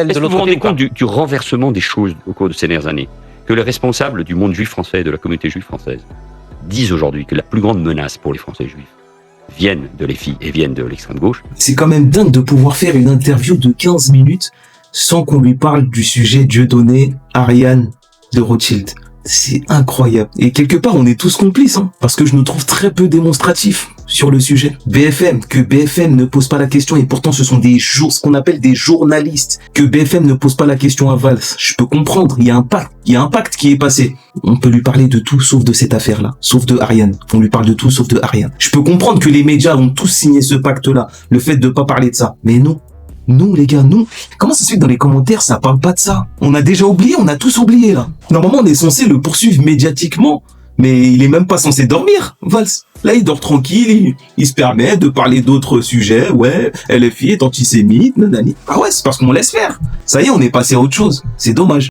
celle de Est-ce que vous l'autre vous rendez côté. compte du renversement des choses au cours de ces dernières années? Que les responsables du monde juif français, de la communauté juive française, disent aujourd'hui que la plus grande menace pour les Français juifs viennent de LFI et viennent de l'extrême gauche. C'est quand même dingue de pouvoir faire une interview de 15 minutes sans qu'on lui parle du sujet Dieudonné, Ariane de Rothschild. C'est incroyable. Et quelque part, on est tous complices, hein, parce que je nous trouve très peu démonstratifs sur le sujet. Que BFM ne pose pas la question, et pourtant ce sont ce qu'on appelle des journalistes. Que BFM ne pose pas la question à Valls, je peux comprendre, il y a un pacte qui est passé. On peut lui parler de tout sauf de cette affaire-là, sauf de Ariane. On lui parle de tout sauf de Ariane. Je peux comprendre que les médias ont tous signé ce pacte-là, le fait de pas parler de ça. Mais non. Nous, les gars, nous, comment ça se fait que dans les commentaires, ça parle pas de ça? On a déjà oublié, on a tous oublié, là. Normalement, on est censé le poursuivre médiatiquement, mais il est même pas censé dormir, Valls. Là, il dort tranquille, il se permet de parler d'autres sujets, ouais, LFI est antisémite, nanani. Ah ouais, c'est parce qu'on laisse faire. Ça y est, on est passé à autre chose. C'est dommage.